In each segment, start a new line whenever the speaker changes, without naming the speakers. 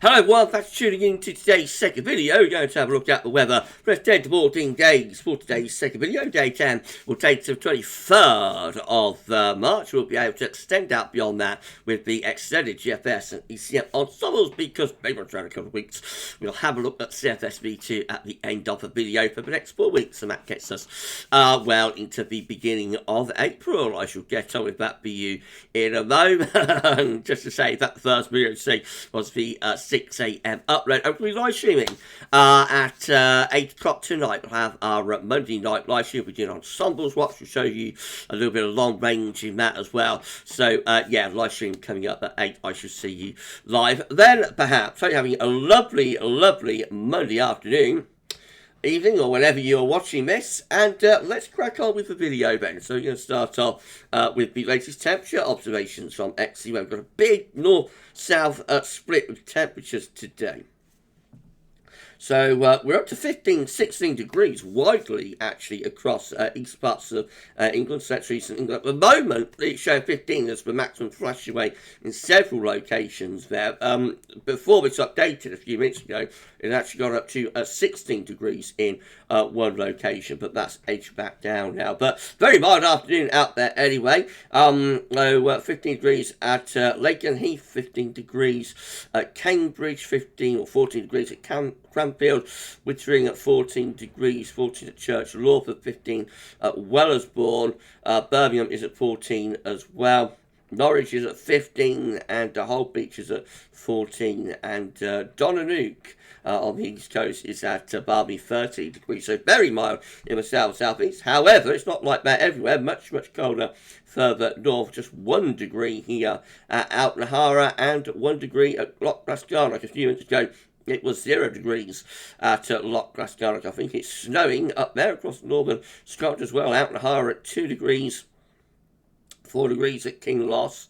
Hello everyone, thanks for tuning in to today's second video. We're going to have a look at the weather for 10 to 14 days for today's second video. Day 10 will take to the 23rd of March. We'll be able to extend out beyond that with the extended GFS and ECM ensembles because maybe around a couple of weeks we'll have a look at CFSV2 at the end of the video for the next 4 weeks, and that gets us well into the beginning of April. I shall get on with that for you in a moment. Just to say that the first video today was the 6 a.m. upload. We'll be live streaming at 8 o'clock tonight. We'll have our Monday night live stream. We're doing ensembles watch. We'll show you a little bit of long range in that as well. So, yeah, live stream coming up at 8. I shall see you live then, perhaps. Hope you're having a lovely, lovely Monday afternoon, evening, or whenever you're watching this, and let's crack on with the video then. So we're going to start off with the latest temperature observations from XE. We've got a big north-south split with temperatures today. So we're up to 15, 16 degrees widely, actually, across east parts of England, central eastern England. At the moment, it's showing 15 as the maximum flash away in several locations there. Before this updated a few minutes ago, it actually got up to 16 degrees in one location, but that's edged back down now. But very mild afternoon out there anyway. 15 degrees at Lakenheath, 15 degrees at Cambridge, 15 or 14 degrees at Cranfield, Wittering at 14 degrees, 14 at Church Lawford, 15 at Wellersbourne, Birmingham is at 14 as well. Norwich is at 15, and Holbeach is at 14, and Donanook on the east coast is at Barby 30 degrees, so very mild in the south-southeast. However, it's not like that everywhere, much colder further north. Just 1 degree here at Altnahara and 1 degree at Loch Glasgarnock. A few minutes ago, it was 0 degrees at Loch Glasgarnock. I think it's snowing up there across northern Scotland as well. Altnahara at 2 degrees. 4 degrees at Kinloss.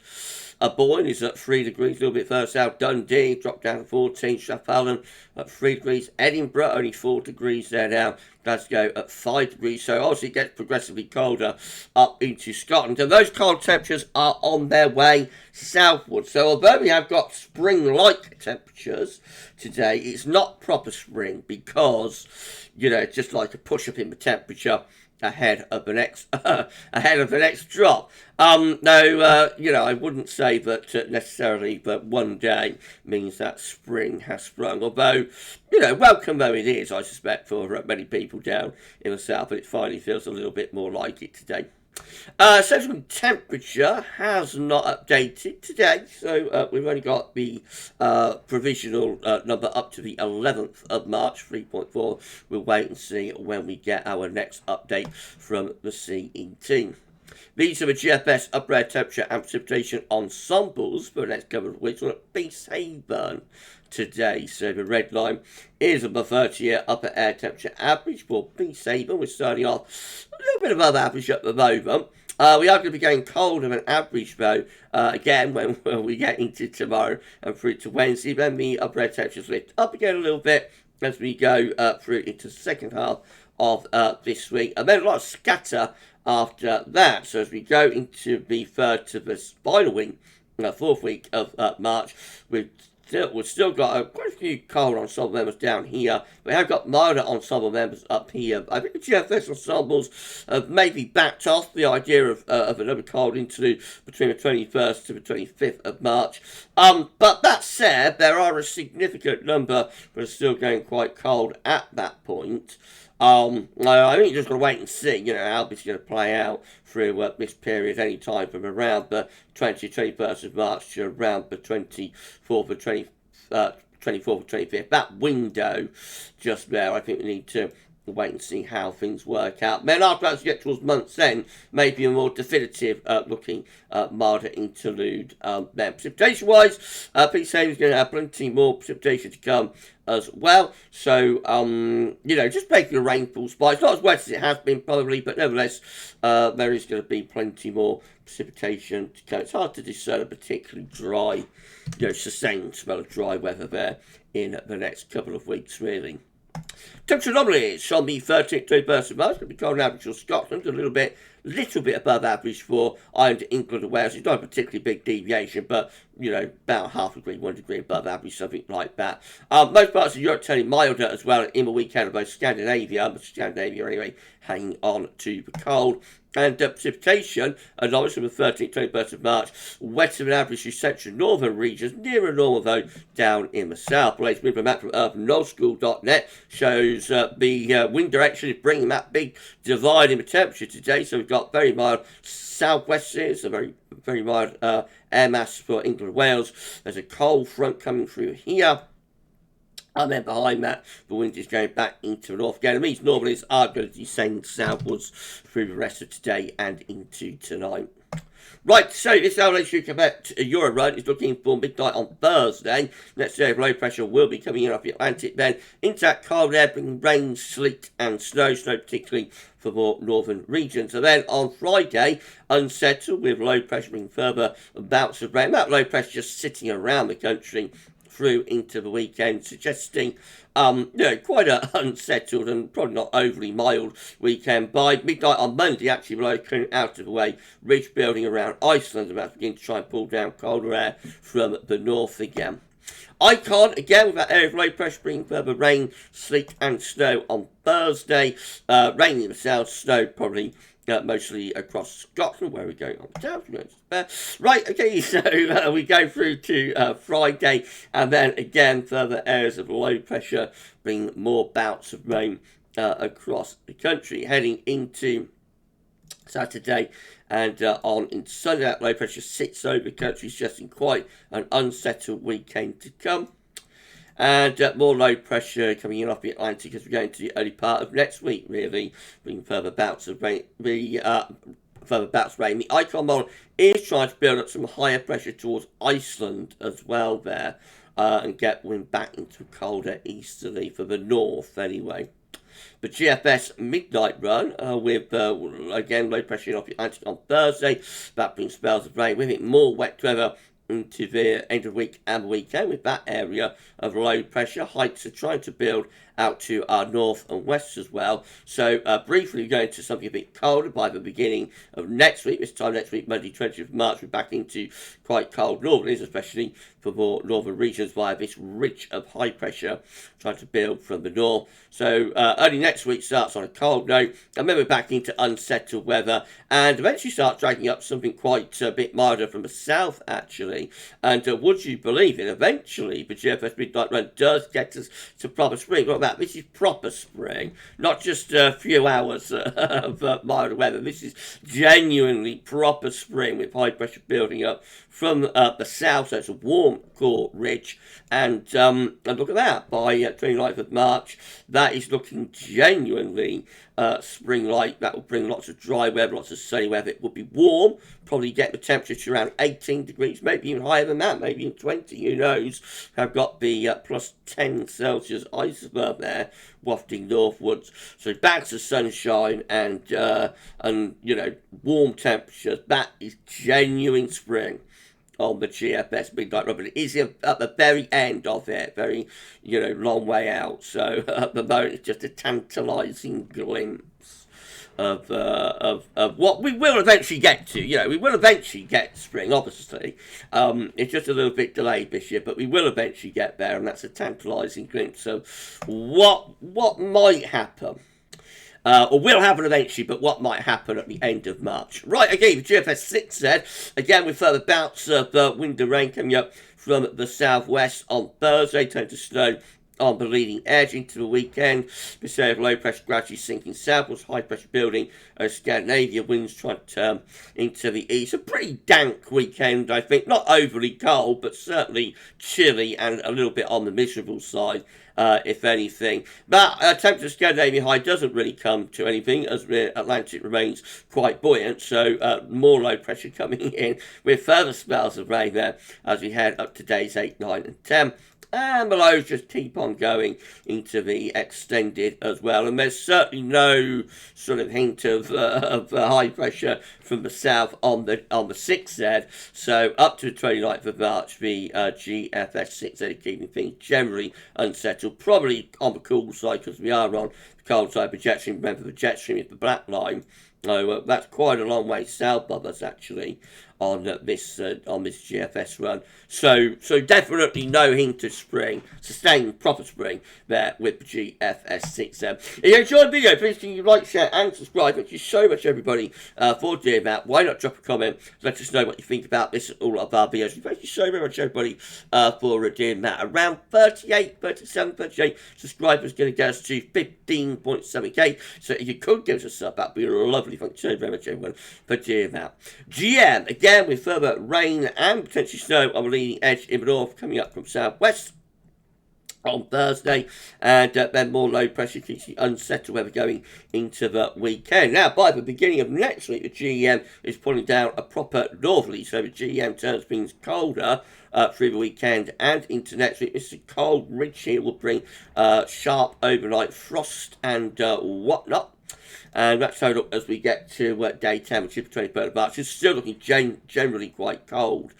Boyne is at 3 degrees, a little bit further south. Dundee dropped down to 14. Strathallan at 3 degrees. Edinburgh only 4 degrees there now. Glasgow at 5 degrees. So obviously it gets progressively colder up into Scotland. And those cold temperatures are on their way southward. So although we have got spring-like temperatures today, it's not proper spring because, you know, it's just like a push-up in the temperature ahead of the next drop. No, you know, I wouldn't say that necessarily that one day means that spring has sprung. Although, you know, welcome though it is, I suspect, for many people down in the south, it finally feels a little bit more like it today. Central temperature has not updated today, so we've only got the provisional number up to the 11th of March, 3.4. We'll wait and see when we get our next update from the CET. These are the GFS upper air temperature and precipitation ensembles for the next couple of weeks. We're at Peacehaven today, so the red line is above 30-year upper air temperature average for Peacehaven. We're starting off a little bit above average at the moment. We are going to be going colder than average though, again when we get into tomorrow and through to Wednesday. Then the upper air temperatures lift up again a little bit as we go through into the second half of this week, and then a lot of scatter after that. So as we go into the third to the final week, fourth week of March, we've still got quite a few cold ensemble members down here. We have got milder ensemble members up here. I think the GFS ensembles have maybe backed off the idea of another cold interlude between the 21st to the 25th of March. But that said, there are a significant number that are still going quite cold at that point. I think you're just going to wait and see, you know, how this is going to play out through this period any time from around the 21st of March to around the 24th or 24th or 25th. That window just there, I think we need to wait and see how things work out. Then after that, as you get towards month's end, maybe a more definitive looking milder interlude then. Precipitation-wise, Peacehaven is going to have plenty more precipitation to come as well. So, you know, just making a rainfall spot. It's not as wet as it has been probably, but nevertheless, there is going to be plenty more precipitation to come. It's hard to discern a particularly dry, you know, sustained spell of dry weather there in the next couple of weeks, really. Temperature anomalies on the 13th to 21st of March. Going to be cold and average for Scotland, a little bit little bit above average for Ireland, England and Wales. It's not a particularly big deviation, but, you know, about half a degree, 1 degree above average, something like that. Most parts of Europe turning milder as well in the weekend of both Scandinavia anyway, hanging on to the cold. And precipitation, anomalies from the 13th to 21st of March, wetter than average to central northern regions, nearer normal though down in the south. The latest movement map from urbannullschool.net shows the wind direction is bringing that big divide in the temperature today. So we've got very mild southwests, a very mild air mass for England and Wales. There's a cold front coming through here. And then behind that, the wind is going back into the north again. It means northerlies are going to descend southwards through the rest of today and into tonight. Right, so this elevation Quebec Euro run is looking for midnight on Thursday. Next day of low pressure will be coming in off the Atlantic then. Into that cold air bringing rain, sleet and snow particularly for more northern regions. And then on Friday, unsettled with low pressure bringing further bouts of rain. That low pressure just sitting around the country through into the weekend, suggesting quite an unsettled and probably not overly mild weekend. By midnight on Monday, actually below out of the way, ridge building around Iceland, about to begin to try and pull down colder air from the north again. Icon, again, with that area of low pressure bringing further rain, sleet and snow on Thursday. Rain in the south, snow probably mostly across Scotland, where we're going on the south. Right, okay, so we go through to Friday, and then again, further areas of low pressure bring more bouts of rain across the country. Heading into Saturday and on in Sunday, that low pressure sits over the country, suggesting quite an unsettled weekend to come. And more low pressure coming in off the Atlantic as we go into the early part of next week, really, bringing further bouts of rain. The Icon model is trying to build up some higher pressure towards Iceland as well there, and get wind back into colder easterly for the north anyway. The GFS midnight run with, again, low pressure off the Atlantic on Thursday. That brings spells of rain with it, more wet weather into the end of the week and the weekend with that area of low pressure. Heights are trying to build out to our north and west as well. So briefly going to something a bit colder by the beginning of next week. This time next week, Monday 20th of March, we're back into quite cold northerlies, especially for more northern regions via this ridge of high pressure trying to build from the north. So early next week starts on a cold note, and then we're back into unsettled weather, and eventually start dragging up something quite a bit milder from the south, actually. And would you believe it, eventually the GFS midnight run does get us to proper spring. Look at that, this is proper spring, not just a few hours of milder weather. This is genuinely proper spring with high pressure building up from the south, so it's a warm core ridge, and look at that, by 29th of March, that is looking genuinely spring-like. That will bring lots of dry weather, lots of sunny weather. It will be warm, probably get the temperature to around 18 degrees, maybe even higher than that, maybe even 20, who knows. I've got the plus 10 Celsius iceberg there wafting northwards. So back to sunshine and warm temperatures. That is genuine spring on the GFS midnight run, but it is at the very end of it, very, long way out. So at the moment, it's just a tantalising glimpse of what we will eventually get to. We will eventually get spring, obviously. It's just a little bit delayed this year, but we will eventually get there, and that's a tantalising glimpse of what might happen. Or will happen eventually, but what might happen at the end of March. Right, again, the GFS 6 said, again with further bouts of wind and rain coming up from the southwest on Thursday, turn to snow on the leading edge into the weekend. This area of low pressure gradually sinking southwards, high pressure building as Scandinavia winds trying to turn into the east. A pretty dank weekend, I think. Not overly cold, but certainly chilly and a little bit on the miserable side, if anything. But temperature Scandinavia high doesn't really come to anything as the Atlantic remains quite buoyant. So more low pressure coming in with further spells of rain there as we head up to days 8, 9 and 10. And the lows just keep on going into the extended as well. And there's certainly no sort of hint of high pressure from the south on the 6Z. So up to the 29th of March, the GFS 6Z keeping things generally unsettled. Probably on the cool side because we are on the cold side of the jet stream. Remember, the jet stream is the black line. So that's quite a long way south of us, actually, on this GFS run. So definitely no hint of spring, sustained proper spring there with the GFS 6. If you enjoyed the video, please can you like, share, and subscribe. Thank you so much, everybody, for doing that. Why not drop a comment? Let us know what you think about this and all of our videos. Thank you so very much, everybody, for doing that. Around 38 subscribers going to get us to 15.7k. So if you could give us a sub, that'd be lovely. Thank you so very much, everyone, for doing that. GM, again, with further rain and potentially snow on the leading edge in the north coming up from southwest on Thursday, and then more low pressure keeps the unsettled weather going into the weekend. Now, by the beginning of next week, the GEM is pulling down a proper northerly, so the GEM turns things colder through the weekend and into next week. This cold ridge here will bring sharp overnight frost and whatnot. And that's how it looks as we get to day 10, which is the 23rd of March. It's still looking generally quite cold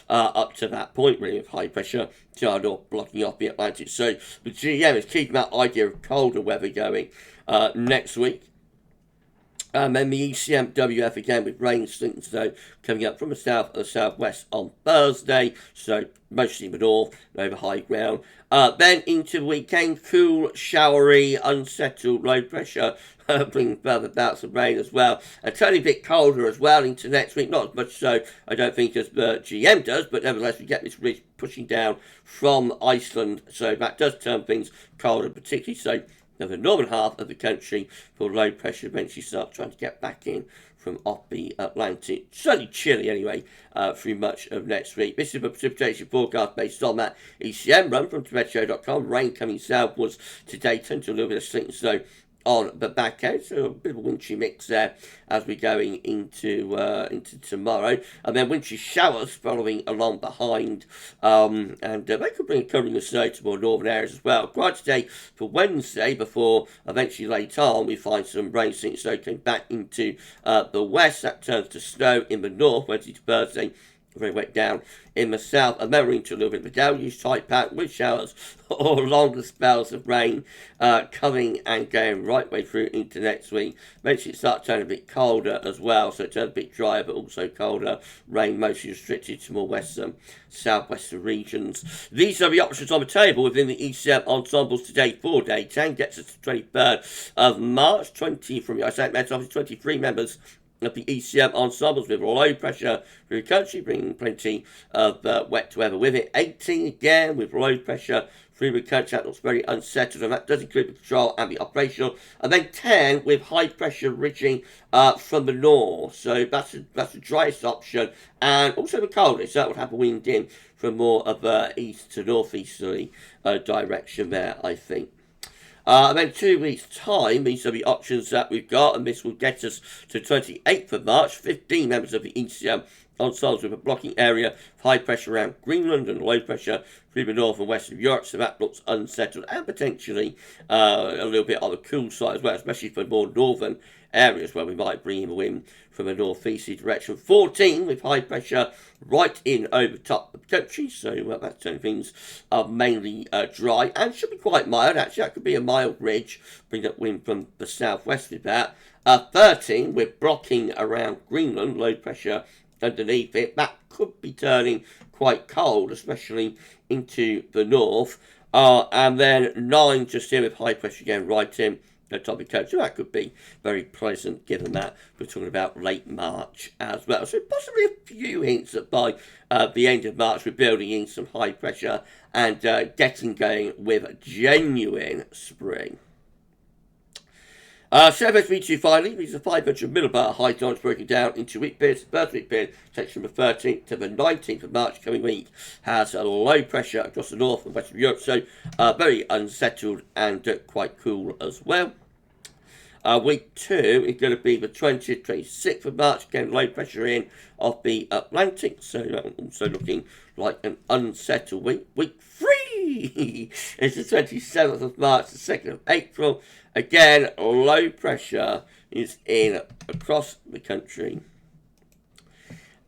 up to that point, really, with high pressure to our north blocking off the Atlantic. So the GM is keeping that idea of colder weather going next week. And then the ECM WF again with rain, sleet and snow coming up from the south and the southwest on Thursday. So mostly in the north, over high ground. Then into the weekend, cool, showery, unsettled, low pressure, bringing further bouts of rain as well. And turning a bit colder as well into next week. Not as much so, I don't think, as the GM does, but nevertheless we get this ridge pushing down from Iceland. So that does turn things colder, particularly so in the northern half of the country for low pressure eventually start trying to get back in from off the Atlantic. Certainly chilly anyway through much of next week. This is a precipitation forecast based on that ECM run from Tibetshow.com. Rain coming southwards today, turned to a little bit of sleet and snow on the back end, so a bit of a wintry mix there as we're going into tomorrow, and then wintry showers following along behind, and they could bring a covering of snow to more northern areas as well. Quiet today for Wednesday before eventually later on we find some rain, sleet and snow coming back into the west. That turns to snow in the north Wednesday to Thursday. Very wet down in the south, and then we're into a little bit of a deluge type pattern with showers or longer spells of rain coming and going right way through into next week. Eventually it starts turning a bit colder as well, so it turns a bit drier but also colder. Rain mostly restricted to more western, southwestern regions. These are the options on the table within the ECM ensembles today for day 10. Gets us to 23rd of March. 20 from the Iceland Met Office, 23 members of the ECM ensembles with low pressure through the country, bringing plenty of wet weather with it. 18 again with low pressure through the country. That looks very unsettled, and that does include the control and the operational. And then 10 with high pressure ridging from the north. So that's the driest option, and also the coldest. So that would have a wind in from more of east to northeasterly direction there, I think. And then 2 weeks' time, these are the options that we've got, and this will get us to 28th of March. 15 members of the ECM ensembles with a blocking area of high pressure around Greenland and low pressure through the north and west of Europe, so that looks unsettled and potentially a little bit on the cool side as well, especially for more northern areas where we might bring in the wind from a northeasterly direction. 14 with high pressure right in over top of the country, so that's turning things mainly dry and should be quite mild. Actually, that could be a mild ridge, bring up wind from the southwest with that. 13 with blocking around Greenland, low pressure underneath it. That could be turning quite cold, especially into the north. And then 9 just here with high pressure again right in the top of the coast. So that could be very pleasant given that we're talking about late March as well. So possibly a few hints that by the end of March we're building in some high pressure and getting going with genuine spring. Surface V2 finally, these are 500 millibar high times broken down into week periods. The first week period takes from the 13th to the 19th of March coming week, has a low pressure across the north and west of Europe, so very unsettled and quite cool as well. Week 2 is going to be the 20th, 26th of March, again low pressure in off the Atlantic, so also looking like an unsettled week. Week 3 is the 27th of March, the 2nd of April. Again, low pressure is in across the country.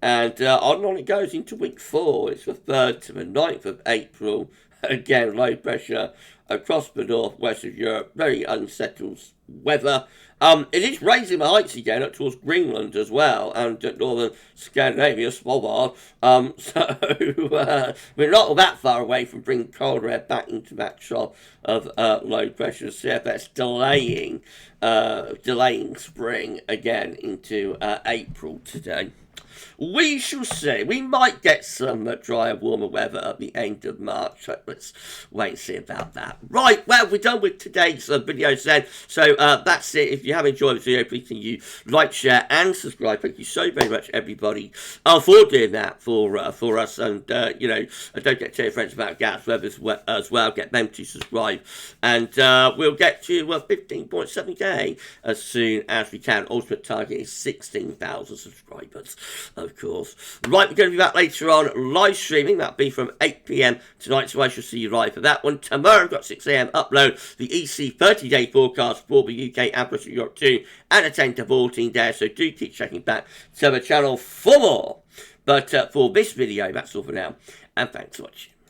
And on it goes into week 4. It's the 3rd to the 9th of April. Again, low pressure across the northwest of Europe. Very unsettled weather. It is raising the heights again up towards Greenland as well, and northern Scandinavia, Svalbard. So we're not that far away from bringing colder air back into that trough of low pressure. CFS delaying spring again into April today. We shall see. We might get some drier, warmer weather at the end of March. So let's wait and see about that. Right, well, we're done with today's videos then. So that's it. If you have enjoyed the video, please can you like, share, and subscribe. Thank you so very much, everybody, for doing that for us. And, don't get to tell your friends about GavsWeatherVids as well. Get them to subscribe. And we'll get to 15.7k as soon as we can. Ultimate target is 16,000 subscribers, of course. Right, we're going to be back later on live streaming. That'll be from 8 p.m. tonight, so I shall see you live for that one. Tomorrow, I've got 6 a.m. upload the EC 30-day forecast for the UK and British Europe 2 and a 10 to 14 days, so do keep checking back to the channel for more. But for this video, that's all for now, and thanks for watching.